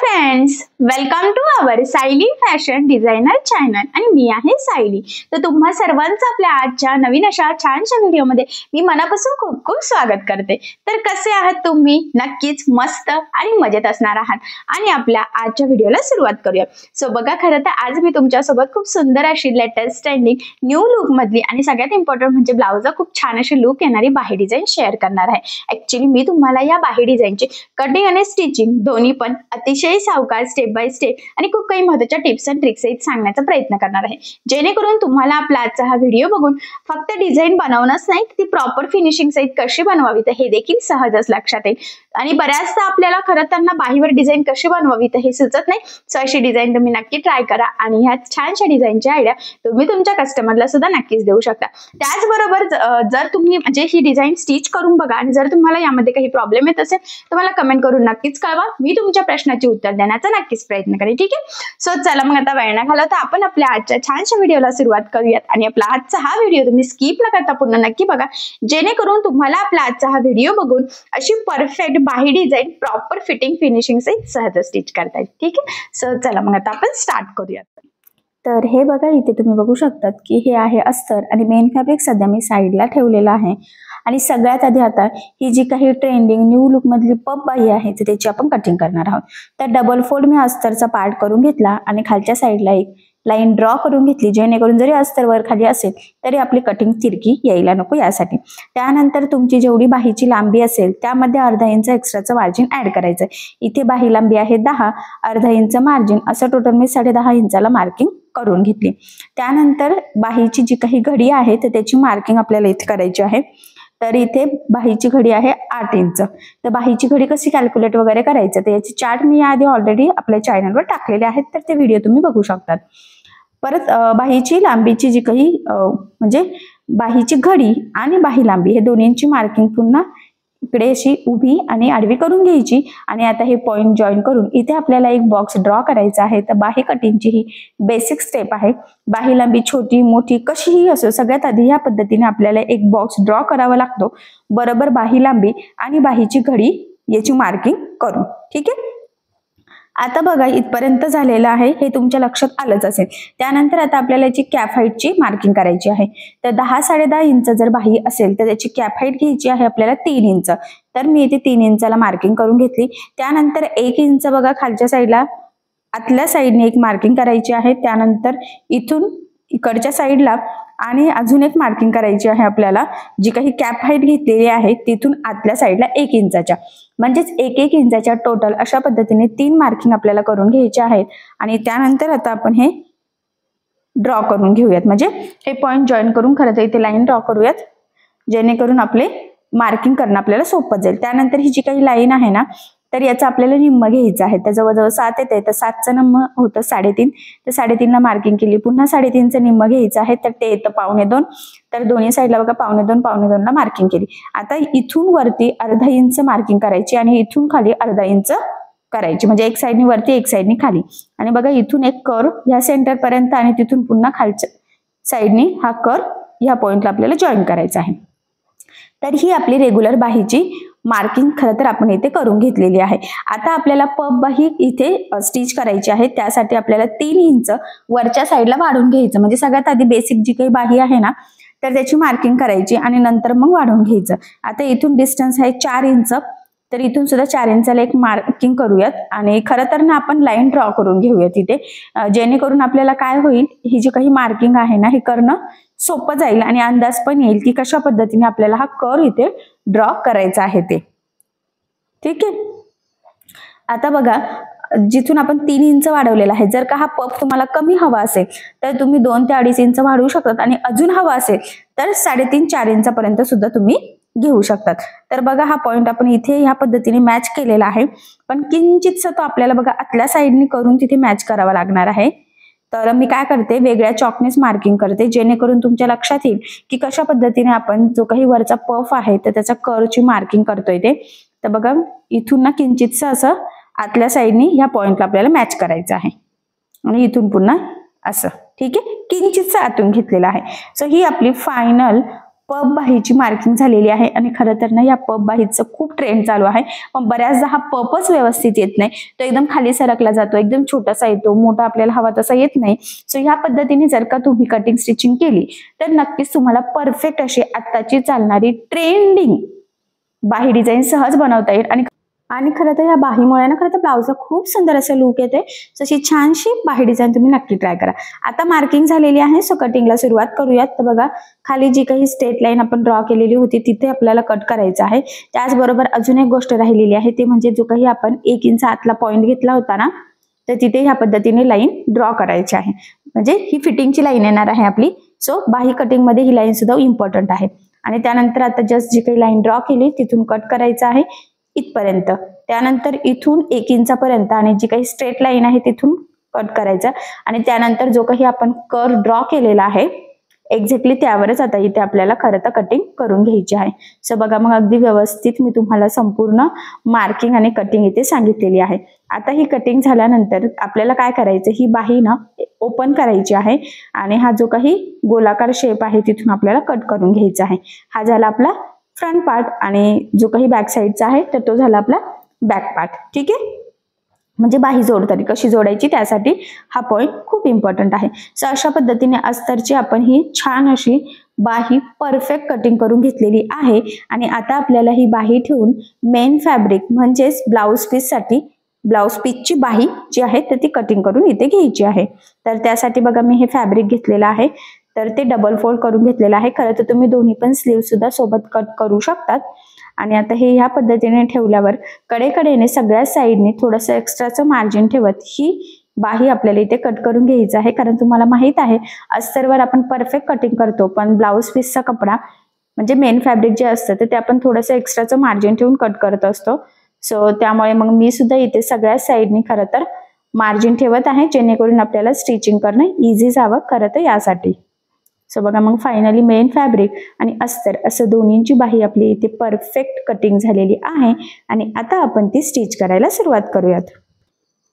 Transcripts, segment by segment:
Friends, welcome to our Sayali fashion designer channel आणि मी आहे सायली। तर तुम्हा सर्वांचं आपल्या आजच्या नवीन अशा छानशा व्हिडिओमध्ये मी मनापासून खूप खूप स्वागत करते। तर कसे आहात तुम्ही? नक्कीच मस्त आणि मजेत असणार आहात आणि आपल्या आजच्या व्हिडिओला सुरुवात करूया। सो बघा, खरं तर आज मी तुमच्यासोबत खूप सुंदर अशी लेटेस्ट ट्रेंडिंग न्यू लुक मधली आणि सगळ्यात इम्पॉर्टंट म्हणजे ब्लाउजला खूप छान अशी लुक येणारी बाही डिझाइन शेअर करणार आहे। ऍक्च्युअली मी तुम्हाला या बाही डिझाइनची कटिंग आणि स्टिचिंग दोन्ही पण अतिशय सावकाश स्टेप बाय स्टेप आणि खूप काही महत्त्वाच्या टिप्स अँड ट्रिक्स सांगण्याचा प्रयत्न करणार आहे, जेणेकरून तुम्हाला आपला आजचा हा व्हिडिओ बघून फक्त डिझाइन बनवणंच नाही, ती प्रॉपर फिनिशिंग सहित कशी बनवावी तर हे देखील सहजच लक्षात येईल। आणि बऱ्याचदा आपल्याला खरं त्यांना बाहीवर डिझाइन कशी बनवावी तर हे सुचत नाही। सो अशी डिझाइन तुम्ही नक्की ट्राय करा आणि ह्या छानशा डिझाइनची आयडिया तुम्ही तुमच्या कस्टमरला सुद्धा नक्कीच देऊ शकता। त्याचबरोबर जर तुम्ही म्हणजे ही डिझाइन स्टिच करून बघा आणि जर तुम्हाला यामध्ये काही प्रॉब्लेम येत असेल तर मला कमेंट करून नक्कीच कळवा, मी तुमच्या प्रश्नाचे उत्तर देण्याचा नक्कीच प्रयत्न करेन, ठीक आहे। सो चला मग आता वेळ न घालवता आपण आपल्या आजच्या छानशा व्हिडिओला सुरुवात करूयात आणि आपला आजचा हा व्हिडिओ तुम्ही स्किप न करता पूर्ण नक्की बघा, जेणेकरून तुम्हाला आपला आजचा हा व्हिडिओ बघून अशी परफेक्ट बाही डिझाइन प्रॉपर फिटिंग फिनिशिंग सहित सहज स्टिच करता येईल, ठीक आहे। सो चला मग आता आपण स्टार्ट करूयात। तर हे बघा, इथे तुम्ही बघू शकतात की हे आहे अस्तर आणि मेन फॅब्रिक सध्या मी साईडला ठेवलेला आहे। आणि सगळ्यात आधी आता ही जी काही ट्रेंडिंग न्यू लुक मधली पफ बाही आहे तर त्याची आपण कटिंग करणार आहोत। तर डबल फोल्ड मी अस्तरचा पार्ट करून घेतला आणि खालच्या साईडला एक लाईन ड्रॉ करून घेतली, जेणेकरून जरी अस्तर वर खाली असेल तरी आपली कटिंग तिरकी यायला नको यासाठी। त्यानंतर तुमची जेवढी बाहीची लांबी असेल त्यामध्ये अर्धा इंच एक्स्ट्राचं मार्जिन ऍड करायचं। इथे बाही लांबी आहे 10, अर्धा इंच मार्जिन, असं टोटल मी 10.5 इंचाला मार्किंग करून घेतली। त्यानंतर बाहीची जी काही घडी आहे तर त्याची मार्किंग आपल्याला इथे करायची आहे। तर इथे बाहीची घडी आहे 8 इंच। तर बाहीची घडी कशी कॅल्क्युलेट वगैरे करायचं तर याची चार्ट मी आधी ऑलरेडी आपल्या चॅनलवर टाकलेले आहेत, तर ते व्हिडिओ तुम्ही बघू शकतात। परत बाहीची लांबीची जी काही म्हणजे बाहीची घडी आणि बाही लांबी हे दोन्हींची मार्किंग पुन्हा इकडे अशी उभी आणि आडवी करून घ्यायची आणि आता हे पॉइंट जॉईन करून इथे आपल्याला एक बॉक्स ड्रॉ करायचा आहे। तर बाही कटिंगची ही बेसिक स्टेप आहे। बाही लांबी छोटी मोठी कशीही असो, सगळ्यात आधी या पद्धतीने आपल्याला एक बॉक्स ड्रॉ करावा लागतो, बरोबर बाही लांबी आणि बाहीची घडी याची मार्किंग करून, ठीक आहे। आता बघा, इथपर्यंत झालेलं आहे, हे तुमच्या लक्षात आलंच असेल। त्यानंतर आता आपल्याला याची कॅप हाईटची मार्किंग करायची आहे। तर 10-10.5 इंच जर बाही असेल तर त्याची कॅप हाईट घ्यायची आहे आपल्याला 3 इंच। तर मी इथे 3 इंचाला मार्किंग करून घेतली। त्यानंतर 1 इंच बघा खालच्या साईडला आतल्या साईडने एक मार्किंग करायची आहे। त्यानंतर इथून इकडच्या साईडला आणि अजून एक मार्किंग करायची आहे आपल्याला, जी काही कॅप हाईट घेतलेली आहे तिथून आतल्या साईडला 1 इंचाच्या, म्हणजेच 1-1 इंचाच्या टोटल अशा पद्धतीने 3 मार्किंग आपल्याला करून घ्यायचे आहेत। आणि त्यानंतर आता आपण हे ड्रॉ करून घेऊयात, म्हणजे हे पॉइंट जॉईन करून खरं तर इथे लाईन ड्रॉ करूयात, जेणेकरून आपले मार्किंग करणं आपल्याला सोपं जाईल। त्यानंतर ही जी काही लाईन आहे ना तर याचं आपल्याला निम्म घ्यायचं आहे। तर जवळजवळ 7 येते, तर 7चं निम्म होतं 3.5, तर 3.5ला मार्किंग केली, पुन्हा 3.5चं निम्म घ्यायचं आहे, तर ते येतं 2.25, तर दोन्ही साईडला बघा 2.25ला मार्किंग केली। आता इथून वरती अर्धा इंच मार्किंग करायची आणि इथून खाली अर्धा इंच करायची, म्हणजे एक साईडनी वरती एक साईडनी खाली। आणि बघा इथून एक कर्व ह्या सेंटर पर्यंत आणि तिथून पुन्हा खालच्या साईडनी हा कर्व ह्या पॉइंटला आपल्याला जॉईन करायचा आहे। तर ही आपली रेग्युलर बाहीची मार्किंग खरं तर आपण इथे करून घेतलेली आहे। आता आपल्याला पफ बाही इथे स्टिच करायची आहे, त्यासाठी आपल्याला 3 इंच वरच्या साईडला वाढून घ्यायचं, म्हणजे सगळ्यात आधी बेसिक जी काही बाही आहे ना तर त्याची मार्किंग करायची आणि नंतर मग वाढून घ्यायचं। आता इथून डिस्टन्स आहे 4 इंच, तर इथून सुद्धा 4 इंचाला एक मार्किंग करूयात आणि खरं तर ना आपण लाईन ड्रॉ करून घेऊयात इथे, जेणेकरून आपल्याला काय होईल, ही जी काही मार्किंग आहे ना हे करणं सोपं जाईल आणि अंदाज पण येईल की कशा पद्धतीने आपल्याला हा कर्व इथे ड्रॉ करायचा आहे ते, ठीक आहे। आता बघा, जिथून आपण 3 इंच वाढवलेला आहे, जर का हा पफ तुम्हाला कमी हवा असेल तर तुम्ही 2 ते 2.5 इंच वाढवू शकतात आणि अजून हवा असेल तर 3.5-4 इंचापर्यंत सुद्धा तुम्ही घेऊ शकतात। तर बघा हा पॉइंट आपण इथे ह्या पद्धतीने मॅच केलेला आहे, पण किंचितसा तो आपल्याला बघा आतल्या साईडनी करून तिथे मॅच करावा लागणार आहे। तर मी काय करते, वेगळ्या चॉकनेच मार्किंग करते, जेणेकरून तुमच्या लक्षात येईल की कशा पद्धतीने आपण जो काही वरचा पफ आहे तर त्याचा कर्वची मार्किंग करतोय ते। तर बघा इथून ना किंचितसं असं आतल्या साईडनी ह्या पॉइंटला आपल्याला मॅच करायचं आहे आणि इथून पुन्हा असं, ठीक आहे, किंचितसं आतून घेतलेलं आहे। सो ही आपली फायनल पब बाहीची मार्किंग झालेली आहे आणि खरं तर ना या पब बाहीचं खूप ट्रेंड चालू आहे. पण बऱ्याचदा हा पबच व्यवस्थित येत नाही, तो एकदम खाली सरकला जातो, एकदम छोटासा येतो, मोठा आपल्याला हवा तसा येत नाही. सो ह्या पद्धतीने जर का तुम्ही कटिंग स्टिचिंग केली तर नक्कीच तुम्हाला परफेक्ट अशी आत्ताची चालणारी ट्रेंडिंग बाही डिझाईन सहज बनवता येईल. आणि खरं तर या बाहीमुळे ना खरं तर ब्लाउजला खूप सुंदर असं लुक येते. तशी छानशी बाही डिझाईन तुम्ही नक्की ट्राय करा. आता मार्किंग झालेली आहे, सो कटिंगला सुरुवात करूयात. तर बघा, खाली जी काही स्ट्रेट लाईन आपण ड्रॉ केलेली होती तिथे आपल्याला कट करायचं आहे. त्याचबरोबर अजून एक गोष्ट राहिलेली आहे, ते म्हणजे जो काही आपण 1 इंच आतला पॉईंट घेतला होता ना, तर तिथे ह्या पद्धतीने लाईन ड्रॉ करायची आहे. म्हणजे ही फिटिंगची लाईन येणार आहे आपली. सो बाही कटिंग मध्ये ही लाईन सुद्धा इम्पॉर्टंट आहे. आणि त्यानंतर आता जस्ट जी काही लाईन ड्रॉ केली तिथून कट करायचं आहे इथपर्यंत. त्यानंतर इथून 1 इंचापर्यंत आणि जी काही स्ट्रेट लाईन आहे तिथून कट करायचं. आणि त्यानंतर जो काही आपण कर्व ड्रॉ केलेला आहे एक्झॅक्टली त्यावरच आता इथे आपल्याला खरं तर कटिंग करून घ्यायची आहे. सो बघा, मग अगदी व्यवस्थित मी तुम्हाला संपूर्ण मार्किंग आणि कटिंग इथे सांगितलेली आहे. आता ही कटिंग झाल्यानंतर आपल्याला काय करायचं, ही बाही ना ओपन करायची आहे आणि हा जो काही गोलाकार शेप आहे तिथून आपल्याला कट करून घ्यायचा आहे. हा झाला आपला फ्रंट पार्ट आणि जो काही बॅक साईडचा आहे तर तो झाला आपला बॅक पार्ट. ठीक आहे, म्हणजे बाही जोडताना कशी जोडायची त्यासाठी हा पॉइंट खूप इम्पॉर्टंट आहे. सो अशा पद्धतीने अस्तरची आपण ही छान अशी बाही परफेक्ट कटिंग करून घेतलेली आहे. आणि आता आपल्याला ही बाही ठेवून मेन फॅब्रिक म्हणजेच ब्लाउज पीससाठी ब्लाउज पीसची बाही जी आहे तर ती कटिंग करून इथे घ्यायची आहे. तर त्यासाठी बघा, मी हे फॅब्रिक घेतलेलं आहे तर ते डबल फोल्ड करून घेतलेलं आहे. खरं तर तुम्ही दोन्ही पण स्लीव सुद्धा सोबत कट करू शकतात. आणि आता हे ह्या पद्धतीने ठेवल्यावर कडेकडेने सगळ्या साईडने थोडंसं एक्स्ट्राचं मार्जिन ठेवत ही बाही आपल्याला इथे कट करून घ्यायचं आहे. कारण तुम्हाला माहित आहे अस्तरवर आपण परफेक्ट कटिंग करतो, पण ब्लाउज पीसचा कपडा म्हणजे मेन फॅब्रिक जे असतं तर ते आपण थोडंसं एक्स्ट्राचं मार्जिन ठेवून कट करत असतो. सो त्यामुळे मग मी सुद्धा इथे सगळ्या साईडनी खरं तर मार्जिन ठेवत आहे, जेणेकरून आपल्याला स्टिचिंग करणं इझी जावं खरं तर यासाठी. सो बघा, मग फायनली मेन फॅब्रिक आणि अस्तर असं दोन्हींची बाही आपली इथे परफेक्ट कटिंग झालेली आहे. आणि आता आपण ती स्टिच करायला सुरुवात करूयात.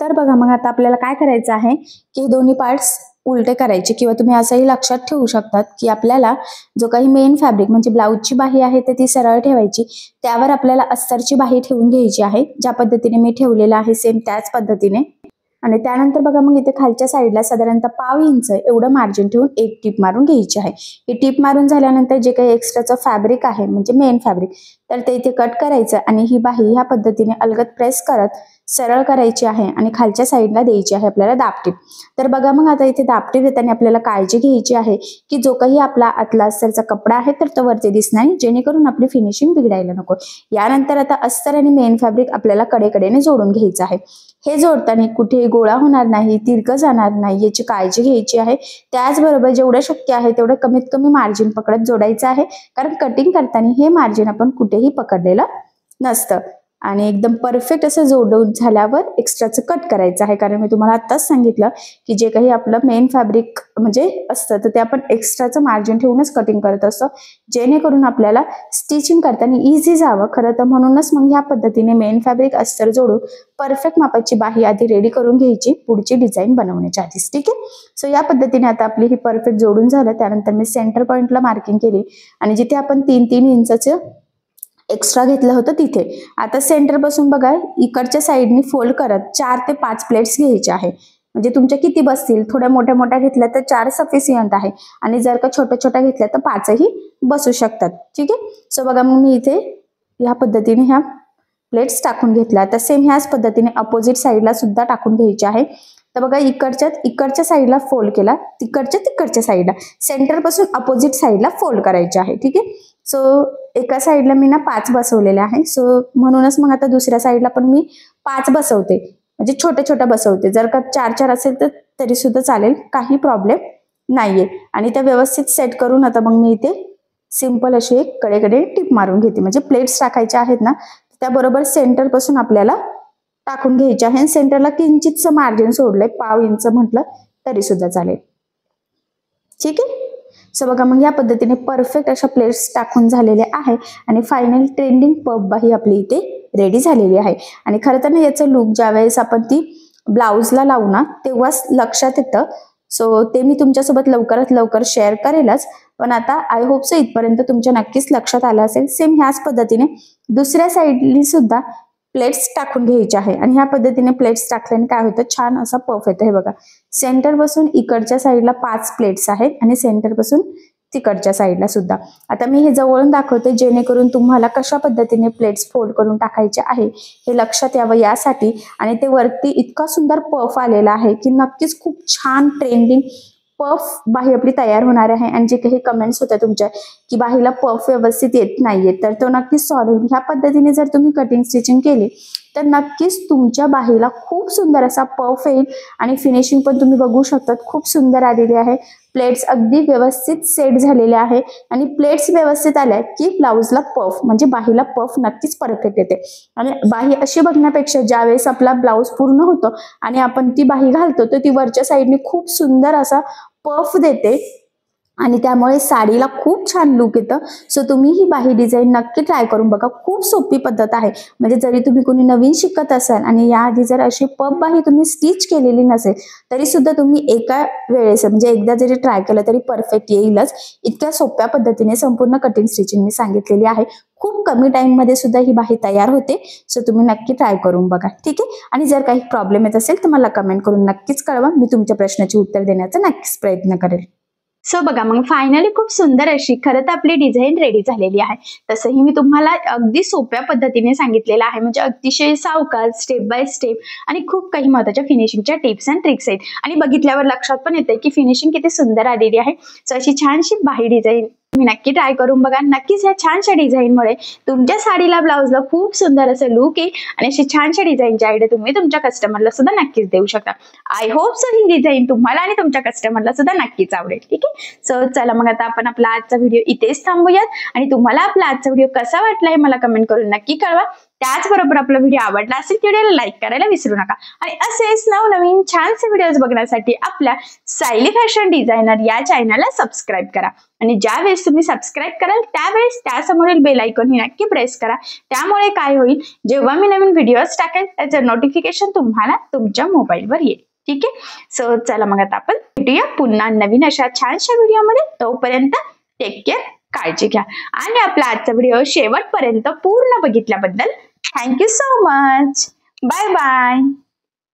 तर बघा, मग आता आपल्याला काय करायचं आहे की हे दोन्ही पार्ट्स उलटे करायचे, किंवा तुम्ही असंही लक्षात ठेवू शकतात की आपल्याला जो काही मेन फॅब्रिक म्हणजे ब्लाउजची बाही आहे तर ती सरळ ठेवायची, त्यावर आपल्याला अस्तरची बाही ठेवून घ्यायची आहे. ज्या पद्धतीने मी ठेवलेलं आहे सेम त्याच पद्धतीने. आणि त्यानंतर बघा, मग इथे खालच्या साईडला साधारणतः 1/2 इंच एवढं मार्जिन ठेवून एक टिप मारून घ्यायची आहे. ही टिप मारून झाल्यानंतर जे काही एक्स्ट्राचं फॅब्रिक आहे म्हणजे मेन फॅब्रिक तर ते इथे कट करायचं आणि ही बाही ह्या पद्धतीने अलगद प्रेस करत सरळ करायची आहे आणि खालच्या साईडला द्यायची आहे आपल्याला दाबटीप. तर बघा, मग आता इथे दाबटीप देताना आपल्याला काळजी घ्यायची आहे की जो काही आपला आतला अस्तरचा कपडा आहे तर तो वरती दिसणार नाही, जेणेकरून आपली फिनिशिंग बिघडायला नको. यानंतर आता अस्तर आणि मेन फॅब्रिक आपल्याला कडेकडेने जोडून घ्यायचं आहे. हे जोडताना कुठेही गोळा होणार नाही, तिरकं जाणार नाही याची काळजी घ्यायची आहे. त्याचबरोबर जेवढं शक्य आहे तेवढं कमीत कमी मार्जिन पकडत जोडायचं आहे, कारण कटिंग करताना हे मार्जिन आपण कुठेही पकडलेलं नसतं. आणि एकदम परफेक्ट असं जोडून झाल्यावर एक्स्ट्राचं कट करायचं आहे, कारण मी तुम्हाला आत्ताच सांगितलं की जे काही आपलं मेन फॅब्रिक म्हणजे असतं तर ते आपण एक्स्ट्राचं मार्जिन ठेवूनच कटिंग करत असतो, जेणेकरून आपल्याला स्टिचिंग करताना इझी जावं. खरं तर म्हणूनच मग ह्या पद्धतीने मेन फॅब्रिक अस्तर जोडून परफेक्ट मापाची बाही आधी रेडी करून घ्यायची पुढची डिझाईन बनवण्याच्या आधीच. ठीक आहे, सो या पद्धतीने आता आपली ही परफेक्ट जोडून झालं. त्यानंतर मी सेंटर पॉईंटला मार्किंग केली आणि जिथे आपण 3-3 इंचाचं एक्स्ट्रा घेतलं होतं तिथे आता सेंटर पासून बघा इकडच्या साईडनी फोल्ड करत 4 ते 5 प्लेट्स घ्यायचे आहे. म्हणजे तुमच्या किती बसतील, थोड्या मोठ्या मोठ्या घेतल्या तर 4 सफिशियंट आहे आणि जर का छोट्या छोट्या घेतल्या तर 5ही बसू शकतात. ठीक आहे, सो बघा, मग मी इथे ह्या पद्धतीने ह्या प्लेट्स टाकून घेतल्या. तर सेम ह्याच पद्धतीने अपोजिट साईडला सुद्धा टाकून घ्यायचे आहे. तर बघा, इकडच्या साईडला फोल्ड केला, तिकडच्या साईडला सेंटर पासून अपोजिट साईडला फोल्ड करायचे आहे. ठीक आहे, सो एका साईडला मी ना 5 बसवलेले आहे. सो म्हणूनच मग आता दुसऱ्या साईडला पण मी 5 बसवते, म्हणजे छोट्या बसवते. जर का 4-4 असेल तर तरी सुद्धा चालेल, काही प्रॉब्लेम नाहीये. आणि त्या व्यवस्थित सेट करून आता मग मी इथे सिंपल अशी एक कडेकडे टिप मारून घेते. म्हणजे प्लेट्स टाकायच्या आहेत ना त्याबरोबर सेंटर पासून आपल्याला टाकून घ्यायचे आहे. सेंटरला किंचितचं मार्जिन सोडलंय, 1/2 इंच म्हटलं तरी सुद्धा चालेल. ठीक आहे, सो बघा, मग या पद्धतीने परफेक्ट अशा प्लेट्स टाकून झालेल्या आहे आणि फायनल ट्रेंडिंग पब बाही आपली इथे रेडी झालेली आहे. आणि खरं तर ना याचं लुक ज्यावेळेस आपण ती ब्लाउजला लावू ना तेव्हाच लक्षात येतं सो ते मी तुमच्यासोबत लवकरात लवकर शेअर करेलच. पण आता आय होप सो इथपर्यंत तुमच्या नक्कीच लक्षात आलं असेल. सेम ह्याच पद्धतीने दुसऱ्या साईडनी सुद्धा प्लेट्स टाकून घ्यायचे आहे आणि ह्या पद्धतीने प्लेट्स टाकल्याने काय होतं, छान असा पफ येतो. हे बघा, सेंटर पासून इकडच्या साईडला 5 प्लेट्स आहेत आणि सेंटर पासून तिकडच्या साईडला सुद्धा. आता मी हे जवळून दाखवते जेणेकरून तुम्हाला कशा पद्धतीने प्लेट्स फोल्ड करून टाकायचे आहे हे लक्षात यावं यासाठी. आणि ते वरती इतका सुंदर पफ आलेला आहे की नक्कीच खूप छान ट्रेंडिंग पफ बाही आपली तयार होणार आहे. आणि जे काही कमेंट्स होत्या तुमच्या की बाहीला पफ व्यवस्थित येत नाहीये, तर तो नक्कीच सॉल्व्ह होईल. ह्या पद्धतीने जर तुम्ही कटिंग स्टिचिंग केली तर नक्कीच तुमच्या बाहीला खूप सुंदर असा पफ येईल. आणि फिनिशिंग पण तुम्ही बघू शकता खूप सुंदर आलेली आहे. प्लेट्स अगदी व्यवस्थित सेट झालेले आहे आणि प्लेट्स व्यवस्थित आल्या की ब्लाउजला पफ म्हणजे बाहीला पफ नक्कीच परफेक्ट येते. आणि बाही अशी बघण्यापेक्षा ज्यावेळेस आपला ब्लाउज पूर्ण होतो आणि आपण ती बाही घालतो तर ती वरच्या साईडने खूप सुंदर असा पफ देते आणि त्यामुळे साडीला खूप छान लुक येतं. सो तुम्ही ही बाही डिझाईन नक्की ट्राय करून बघा. खूप सोपी पद्धत आहे. म्हणजे जरी तुम्ही कोणी नवीन शिकत असाल आणि याआधी जर अशी पफ बाही तुम्ही स्टिच केलेली नसेल तरी सुद्धा तुम्ही एका वेळेस म्हणजे एकदा जरी ट्राय केलं तरी परफेक्ट येईलच. इतक्या सोप्या पद्धतीने संपूर्ण कटिंग स्टिचिंग मी सांगितलेली आहे. खूप कमी टाइम मध्ये सुद्धा ही बाही तयार होते. सो तुम्ही नक्की ट्राय करून बघा. ठीक आहे. आणि जर काही प्रॉब्लेम येत असेल तर मला कमेंट करून नक्कीच कळवा. मी तुमच्या प्रश्नाची उत्तर देण्याचा नक्कीच प्रयत्न करेल. सो बघा, मग फायनली खूप सुंदर अशी खरं तर आपली डिझाईन रेडी झालेली आहे. तसंही मी तुम्हाला अगदी सोप्या पद्धतीने सांगितलेलं आहे. म्हणजे अतिशय सावकाश, स्टेप बाय स्टेप आणि खूप काही महत्त्वाच्या फिनिशिंगच्या टिप्स अँड ट्रिक्स आहेत. आणि बघितल्यावर लक्षात पण येते की फिनिशिंग किती सुंदर आलेली आहे. सो अशी छानशी बाही डिझाईन तुम्ही नक्की ट्राय करून बघा. नक्कीच या छानशा डिझाईनमुळे तुमच्या साडीला ब्लाउजला खूप सुंदर असं लुक येईल आणि अशी छानशा डिझाईनची आयडिया तुम्ही तुमच्या कस्टमरला सुद्धा नक्कीच देऊ शकता. I hope so he design तुम्हाला आणि तुमच्या कस्टमरला सुद्धा नक्कीच आवडेल. ठीक आहे. सो चला मग आता आपण आपला आजचा व्हिडिओ इथेच थांबूयात. आणि तुम्हाला आपला आजचा व्हिडिओ कसा वाटला हे मला कमेंट करून नक्की कळवा. त्याचबरोबर आपला व्हिडिओ आवडला असेल तर व्हिडिओला लाईक करायला विसरू नका. आणि असेच नवनवीन छानसे व्हिडिओज बघण्यासाठी आपल्या सायली फॅशन डिझायनर या चॅनलला सबस्क्राईब करा. आणि ज्या वेळेस तुम्ही सबस्क्राईब कराल त्यावेळेस त्यासमोरील बेल आयकॉन ही नक्की प्रेस करा. त्यामुळे काय होईल, जेव्हा मी नवीन व्हिडिओज टाकेल त्याचं नोटिफिकेशन तुम्हाला तुमच्या मोबाईलवर येईल. ठीक आहे. सो चला मग आता आपण भेटूया पुन्हा नवीन अशा छानशा व्हिडिओमध्ये. तोपर्यंत टेक केअर, काळजी घ्या. आणि आपला आजचा व्हिडिओ शेवटपर्यंत पूर्ण बघितल्याबद्दल thank you so much. Bye bye.